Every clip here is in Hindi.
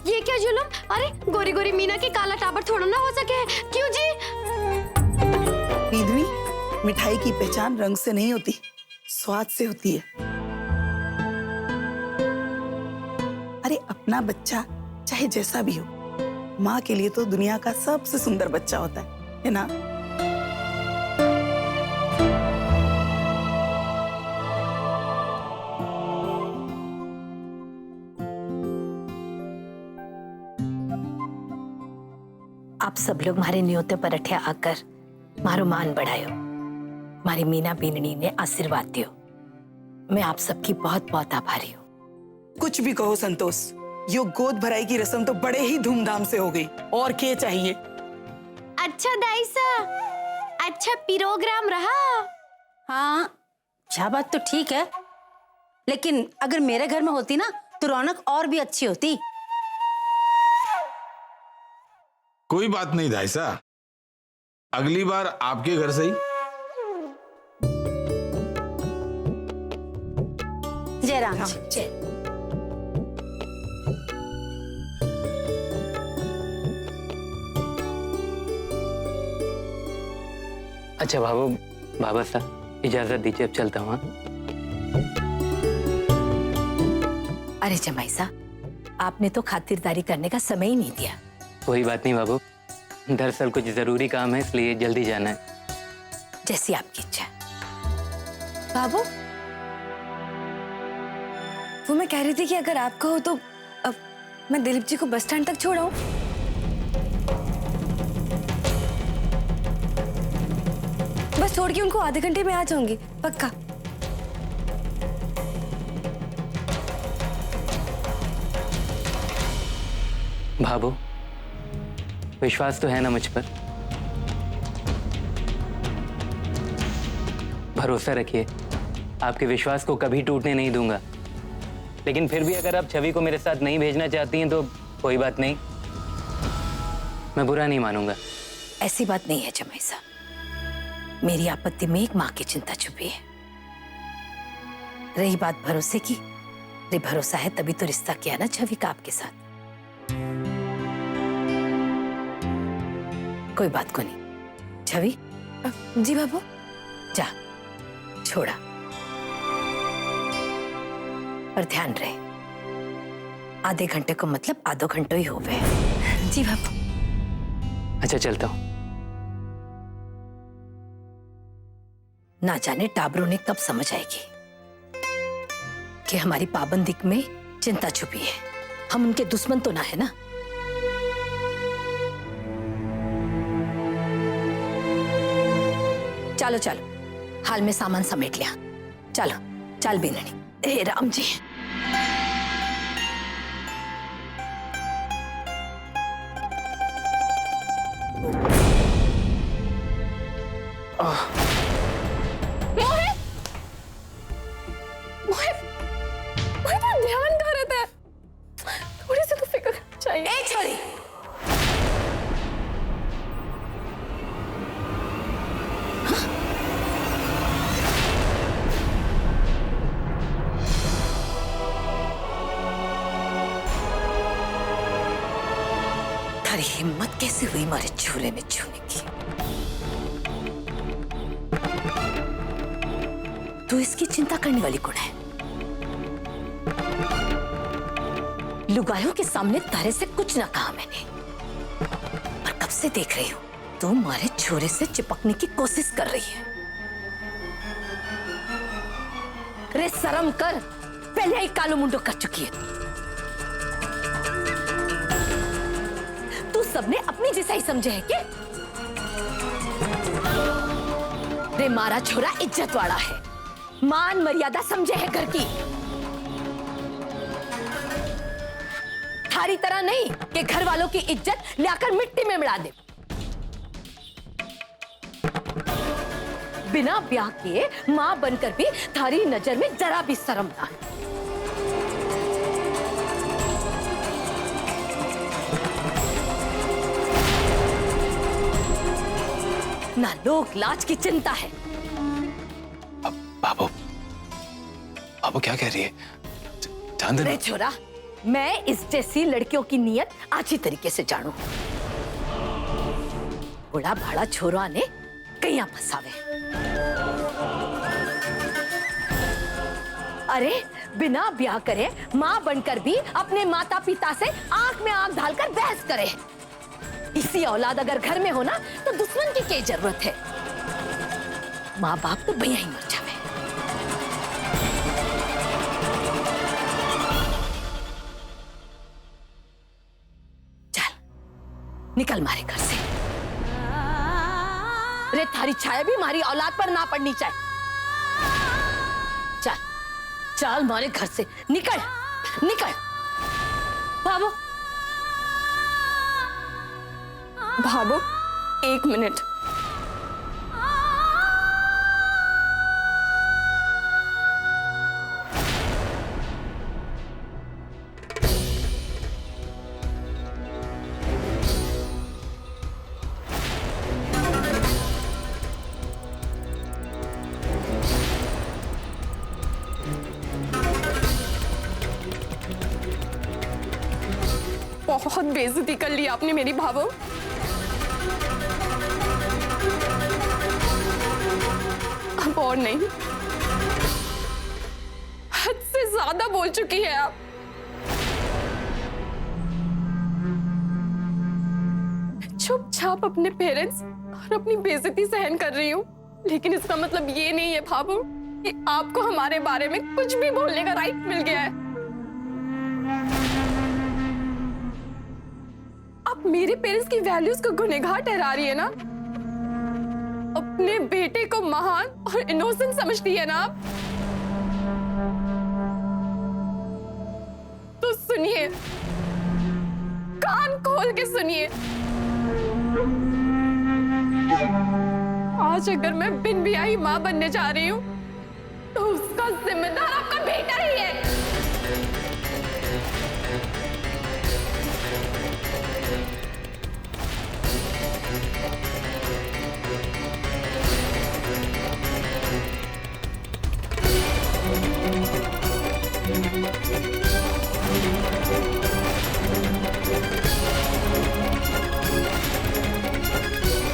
ये क्या जुल्म? अरे गोरी गोरी मीना की काला टाबर थोड़ा ना हो सके। क्यों जी? ईदनी, मिठाई की पहचान रंग से नहीं होती, स्वाद से होती है। अरे अपना बच्चा चाहे जैसा भी हो, माँ के लिए तो दुनिया का सबसे सुंदर बच्चा होता है ना? आप सब लोग मारे न्योते पर अठ्या आकर मारो मान बढ़ायो, मारी मीना बीननी ने आशीर्वाद दियो। मैं आप सबकी बहुत बहुत आभारी हूँ। कुछ भी कहो संतोष, यो गोद भराई की रस्म तो बड़े ही धूमधाम से हो गई। और क्या चाहिए? अच्छा दाईसा, अच्छा प्रोग्राम रहा। हाँ, यह बात तो ठीक है, लेकिन अगर मेरे घर में होती ना तो रौनक और भी अच्छी होती। कोई बात नहीं दाईसा, अगली बार आपके घर से ही। जयराम जी। जय। अच्छा बाबा साहब इजाजत दीजिए, अब चलता हूँ। अरे जमाई साहब, आपने तो खातिरदारी करने का समय ही नहीं दिया। कोई बात नहीं बाबू, दरअसल कुछ जरूरी काम है इसलिए जल्दी जाना है। जैसी आपकी इच्छा। बाबू, वो मैं कह रही थी कि अगर आप कहो तो अब मैं दिलीप जी को बस स्टैंड तक छोड़ाऊं। बस छोड़ के उनको आधे घंटे में आ जाऊंगी, पक्का। बाबू, विश्वास तो है ना मुझ पर? भरोसा रखिए, आपके विश्वास को कभी टूटने नहीं दूंगा। लेकिन फिर भी अगर आप छवि को मेरे साथ नहीं भेजना चाहती हैं तो कोई बात नहीं, मैं बुरा नहीं मानूंगा। ऐसी बात नहीं है जमाई साहब, मेरी आपत्ति में एक माँ की चिंता छुपी है। रही बात भरोसे की, रे भरोसा है तभी तो रिश्ता किया ना छवि का आपके साथ। कोई बात को नहीं। छवि। जी बाबू। जा, छोड़ा, पर ध्यान रहे, आधे घंटे को मतलब आधो घंटो ही हो गए। जी बाबू। अच्छा चलता हूँ। ना जाने टाबरों ने कब समझ आएगी कि हमारी पाबंदी में चिंता छुपी है। हम उनके दुश्मन तो ना है ना। चलो चलो, हाल में सामान समेट लिया। चलो चल बीननी। हे राम जी। ध्यान कहाँ रहता है? थोड़ी सी तो फिक्र चाहिए। ए छोरी, थारी हिम्मत कैसे हुई मारे झूले में छूने की? तू इसकी चिंता करने वाली कौन है? लुगायों के सामने तारे से कुछ ना कहा मैंने, पर कब से देख रही हूं तू मारे छोरे से चिपकने की कोशिश कर रही है। रे शर्म कर, पहले ही कालो मुंडो कर चुकी है। तू सबने अपनी जैसा ही समझे है क्या? रे मारा छोरा इज्जत वाला है, मान मर्यादा समझे है घर की। थारी तरह नहीं कि घर वालों की इज्जत लाकर मिट्टी में मिला दे। बिना ब्याह के मां बनकर भी थारी नजर में जरा भी शर्म ना है। ना लोक लाज की चिंता है। बाबू, बाबू क्या कह रही है? ध्यान देना। रे छोरा, मैं इस जैसी लड़कियों की नीयत अच्छी तरीके से जानू। बड़ा भाड़ा छोरा ने कहीं फंसावे। अरे बिना ब्याह करे मां बनकर भी अपने माता पिता से आंख में आंख डालकर बहस करे। इसी औलाद अगर घर में हो ना तो दुश्मन की क्या जरूरत है। माँ बाप तो भैया ही मर जावे। चल निकल मारे घर से। अरे थारी छाया भी हमारी औलाद पर ना पड़नी चाहिए। चल चल मारे घर से निकल निकल। बाबू भाबो 1 मिनट। बहुत बेइज्जती कर ली आपने मेरी भावो। अब और नहीं, हद से ज्यादा बोल चुकी है आप। चुपचाप अपने पेरेंट्स और अपनी बेइज्जती सहन कर रही हूँ, लेकिन इसका मतलब ये नहीं है भाभू कि आपको हमारे बारे में कुछ भी बोलने का राइट मिल गया है। आप मेरे पेरेंट्स की वैल्यूज को गुनहगार ठहरा रही है ना। अपने बेटे को महान और इनोसेंट समझती है ना आप। तो सुनिए, कान खोल के सुनिए। आज अगर मैं बिन ब्याही मां बनने जा रही हूं तो उसका जिम्मेदार आपका बेटा ही है।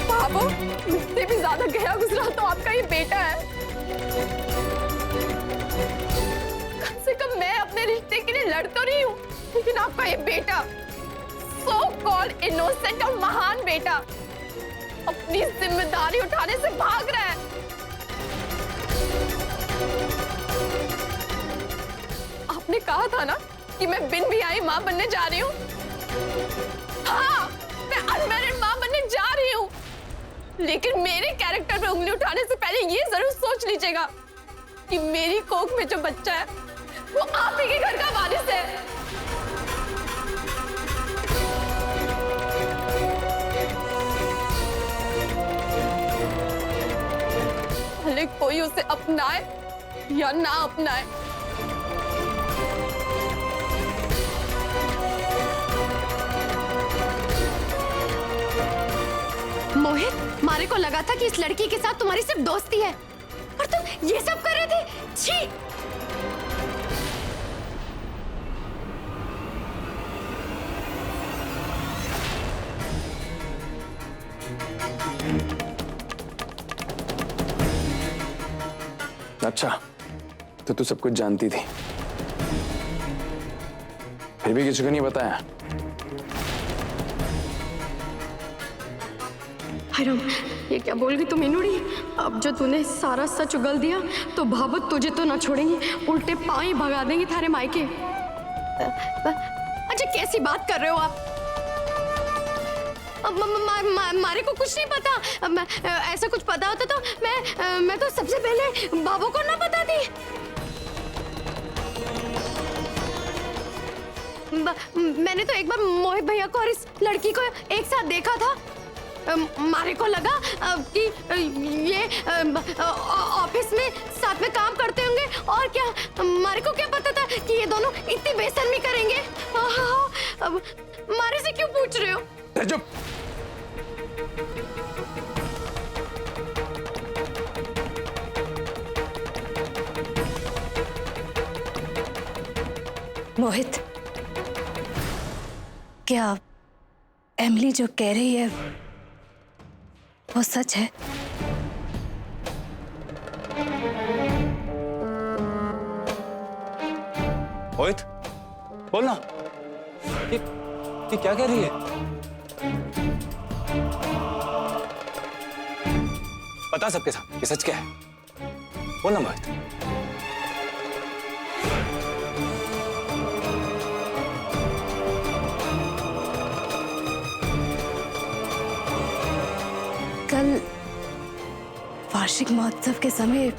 बाबू, मुझसे भी ज्यादा गया गुजरा तो आपका ये बेटा है। कम से कम मैं अपने रिश्ते के लिए लड़ तो रही हूँ, लेकिन आपका ये बेटा, सो कॉल्ड इनोसेंट और महान बेटा, अपनी जिम्मेदारी उठाने से भाग रहा है। आपने कहा था ना कि मैं बिन ब्याही मां बनने जा रही हूँ। हाँ, मैं अनमैरिड मां बनने जा रही हूँ, लेकिन मेरे कैरेक्टर पे उंगली उठाने से पहले ये जरूर सोच लीजिएगा कि मेरी कोख में जो बच्चा है वो आप ही के घर का वारिस है। भले कोई उसे अपनाए या ना अपनाए। मोहित, मारे को लगा था कि इस लड़की के साथ तुम्हारी सिर्फ दोस्ती है, और तुम ये सब कर रहे थे। छी! अच्छा, तो तू सब कुछ जानती थी, फिर भी किसी को नहीं बताया? राम, ये क्या बोल गई तू मीनूड़ी? अब जो तूने सारा सच उगल दिया तो भावत तुझे तो ना छोड़ेंगी, उल्टे पांव ही भगा देंगी थारे मायके। अच्छा, कैसी बात कर रहे हो आप? मारे को कुछ नहीं पता। ऐसा कुछ पता होता तो मैं तो सबसे पहले बाबू को ना बताती। मैंने तो एक बार मोहित भैया को और इस लड़की को एक साथ देखा था। मारे को लगा कि ये ऑफिस में साथ में काम करते होंगे, और क्या मारे को क्या पता था कि ये दोनों इतनी बेशर्मी करेंगे। अब मारे से क्यों पूछ रहे हो? चुप। मोहित, क्या एमिली जो कह रही है वो सच है? मोहित, बोल ना। ये क्या कह रही है? बता सबके सामने ये सच क्या है? बोल ना मोहित। कल वार्षिक महोत्सव के समय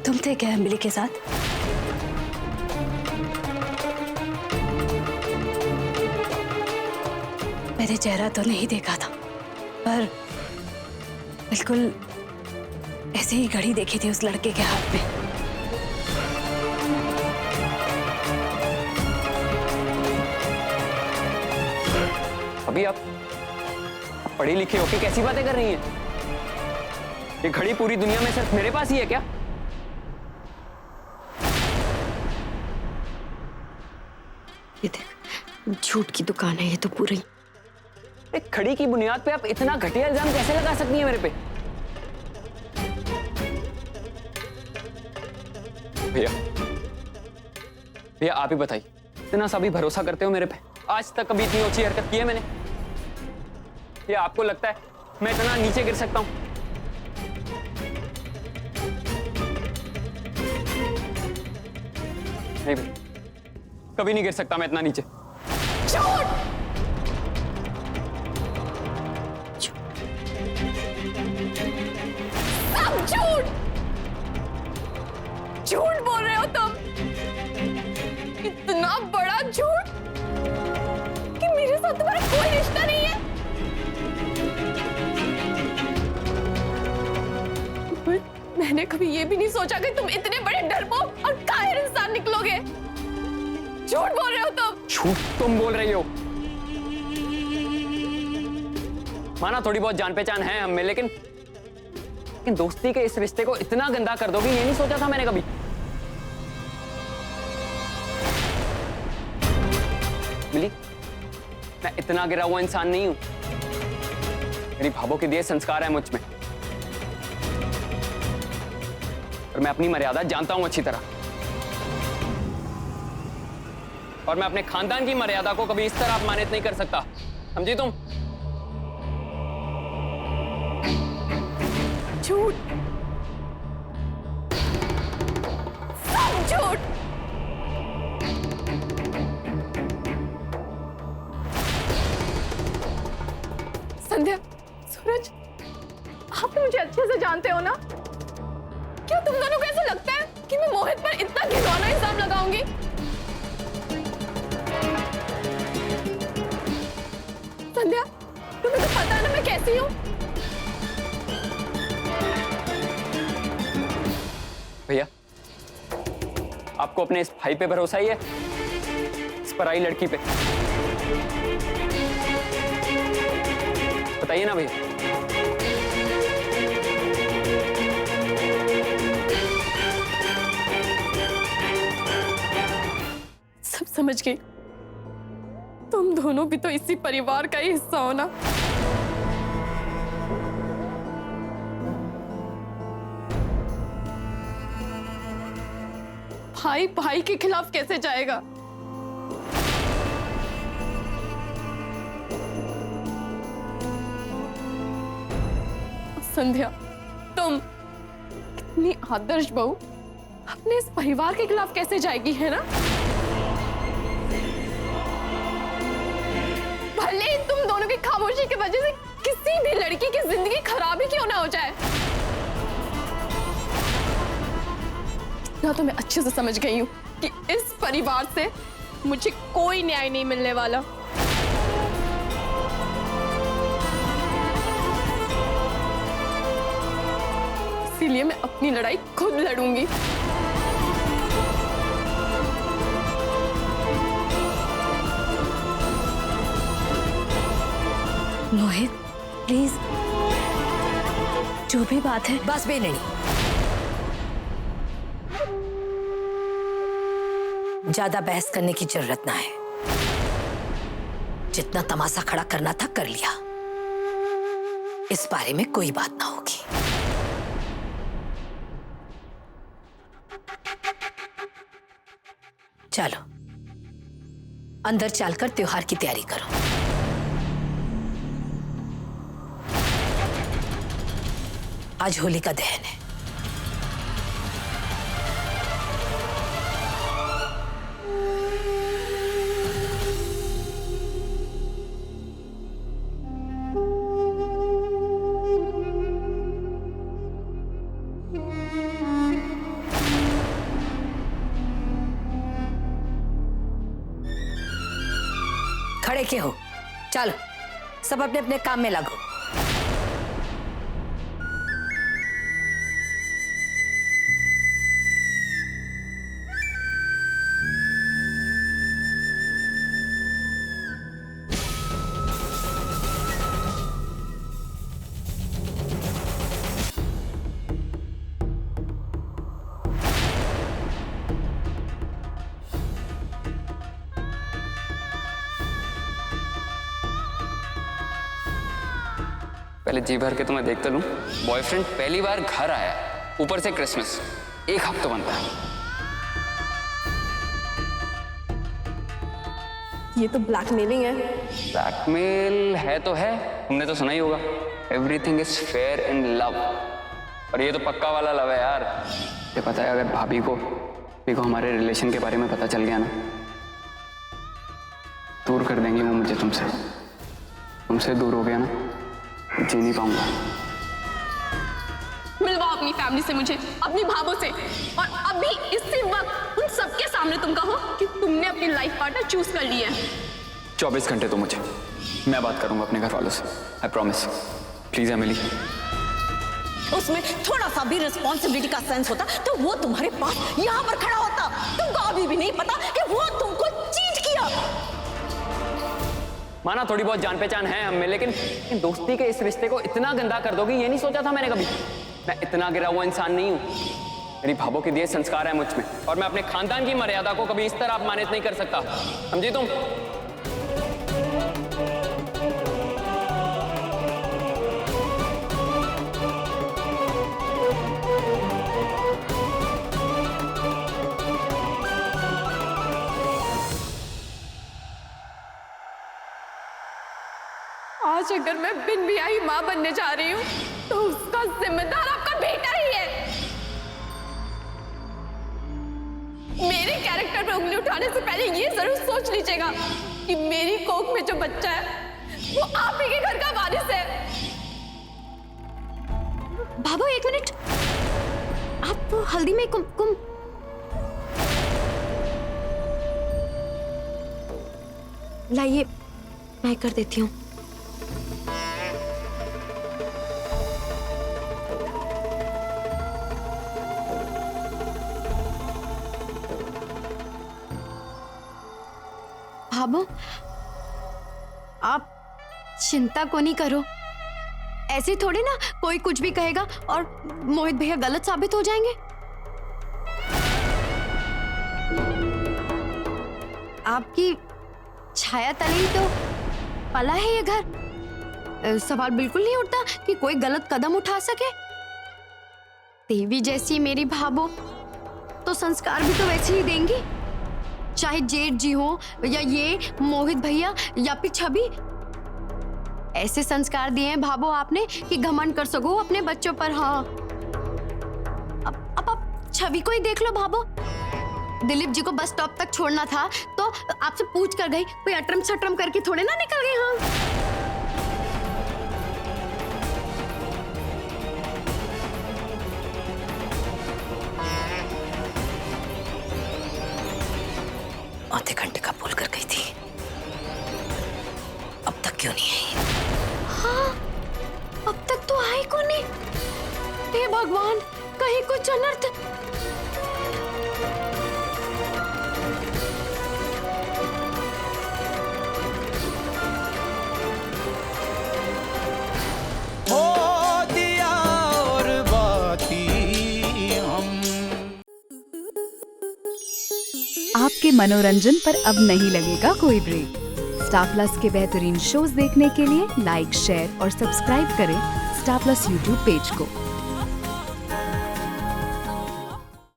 तुम थे क्या एमिली के साथ? मैंने चेहरा तो नहीं देखा था, पर बिल्कुल ऐसे ही घड़ी देखी थी उस लड़के के हाथ में। अभी आप पढ़ी लिखी होके कैसी बातें कर रही हैं? ये घड़ी पूरी दुनिया में सिर्फ मेरे पास ही है क्या? ये देख, झूठ की दुकान है ये तो पूरी। एक घड़ी की बुनियाद पे आप इतना घटिया इल्जाम कैसे लगा सकती हैं मेरे पे? भैया भैया आप ही बताइए, इतना सा भी भरोसा करते हो मेरे पे? आज तक कभी इतनी ऊंची हरकत की है मैंने? या आपको लगता है मैं इतना नीचे गिर सकता हूं? नहीं भाई, कभी नहीं गिर सकता मैं इतना नीचे। सब झूठ झूठ बोल रहे हो तुम। इतना बड़ा झूठ कि मेरे साथ तुम्हारा कोई रिश्ता नहीं है। मैंने कभी ये भी नहीं सोचा कि तुम इतने बड़े डरपोक और कायर इंसान निकलोगे। झूठ बोल रहे हो तुम। झूठ तुम बोल रही हो। माना थोड़ी बहुत जान पहचान है हम में, लेकिन दोस्ती के इस रिश्ते को इतना गंदा कर दोगे ये नहीं सोचा था मैंने कभी। मिली, मैं इतना गिरा हुआ इंसान नहीं हूं। मेरी भावों के दिए संस्कार है मुझ में, और मैं अपनी मर्यादा जानता हूं अच्छी तरह। और मैं अपने खानदान की मर्यादा को कभी इस तरह अपमानित नहीं कर सकता, समझी तुम? झूठ, सब झूठ। संध्या, सूरज, आप तो मुझे अच्छे से जानते हो ना? क्या तुम दोनों को ऐसा लगता है कि मैं मोहित पर इतना घिनौना इल्जाम लगाऊंगी? संध्या, तुम्हें तो पता है ना मैं कैसी हूं। भैया, आपको अपने इस भाई पे भरोसा ही है, इस पराई लड़की पे? बताइए ना भैया। सब समझ गई। तुम दोनों भी तो इसी परिवार का ही हिस्सा हो ना। भाई भाई के खिलाफ कैसे जाएगा? संध्या, तुम इतनी आदर्श बहू अपने इस परिवार के खिलाफ कैसे जाएगी, है ना? भले तुम दोनों की खामोशी की वजह से किसी भी लड़की की जिंदगी खराब ही क्यों ना हो जाए। इतना तो मैं अच्छे से समझ गई हूं कि इस परिवार से मुझे कोई न्याय नहीं मिलने वाला। इसीलिए मैं अपनी लड़ाई खुद लड़ूंगी। मोहित, प्लीज, जो भी बात है। बस भी नहीं, ज्यादा बहस करने की जरूरत ना है। जितना तमाशा खड़ा करना था कर लिया। इस बारे में कोई बात ना होगी। चलो अंदर चलकर त्योहार की तैयारी करो। आज होलिका दहन है। खड़े क्यों हो? चलो सब अपने अपने काम में लगो। पहले जी भर के तो मैं देखता लूं। बॉयफ्रेंड पहली बार घर आया, ऊपर से क्रिसमस, एक हफ्ता बनता है। ये तो ब्लैकमेलिंग है। ब्लैकमेल है तो है, तुमने तो सुना ही होगा, everything is fair in love. और ये तो पक्का वाला लव है यार। ये पता है, अगर भाभी को हमारे रिलेशन के बारे में पता चल गया ना, दूर कर देंगे वो मुझे तुमसे दूर हो गया ना, जी नहीं पाऊंगा। मिलवाओ अपनी फैमिली से मुझे, अपनी भाभों से, और अभी इसी वक्त उन सबके सामने तुम कहो कि तुमने अपनी लाइफ पार्टनर चूज कर लिया है। 24 घंटे तो मुझे, मैं बात करूंगा अपने घर वालों से, आई प्रॉमिस। Please Emily. उसमें थोड़ा सा भी रिस्पॉन्सिबिलिटी का सेंस होता तो वो तुम्हारे पास यहाँ पर खड़ा होता। तुमको अभी भी नहीं पता कि वो तुमको चीट किया। माना थोड़ी बहुत जान पहचान है हम में, लेकिन दोस्ती के इस रिश्ते को इतना गंदा कर दोगी ये नहीं सोचा था मैंने कभी। मैं इतना गिरा हुआ इंसान नहीं हूं। मेरी भाभों के दिए संस्कार है मुझ में, और मैं अपने खानदान की मर्यादा को कभी इस तरह अपमानित नहीं कर सकता, समझी तुम? आज अगर मैं बिन ब्याही माँ बनने जा रही हूँ तो उसका जिम्मेदार आपका बेटा ही है। मेरे कैरेक्टर पे उंगली उठाने से पहले ये जरूर सोच लीजिएगा कि मेरी कोख में जो बच्चा है वो आप ही के घर का वारिस है। भाभो एक मिनट, आप हल्दी में कुमकुम। लाइए मैं कर देती हूँ। भाभो आप चिंता को नहीं करो, ऐसे थोड़ी ना कोई कुछ भी कहेगा और मोहित भैया गलत साबित हो जाएंगे। आपकी छाया तले ही तो पला है ये घर। सवाल बिल्कुल नहीं उठता कि कोई गलत कदम उठा सके। देवी जैसी मेरी भाभो तो संस्कार भी तो वैसे ही देंगी, चाहे जेठ जी हो या ये मोहित भैया या फिर छवि। ऐसे संस्कार दिए हैं भाभो आपने कि घमंड कर सको अपने बच्चों पर। हाँ अब आप छवि को ही देख लो भाभो। दिलीप जी को बस स्टॉप तक छोड़ना था तो आपसे पूछ कर गई, कोई अटरम सटरम करके थोड़े ना निकल गई। हाँ आधे घंटे का बोल कर गई थी, अब तक क्यों नहीं आई? हाँ अब तक तो आए कौन नहीं। हे भगवान, कहीं कुछ अनर्थ। हो दिया और बाती हम। आपके मनोरंजन पर अब नहीं लगेगा कोई ब्रेक। स्टार प्लस के बेहतरीन शोज देखने के लिए लाइक, शेयर और सब्सक्राइब करें स्टार प्लस यूट्यूब पेज को।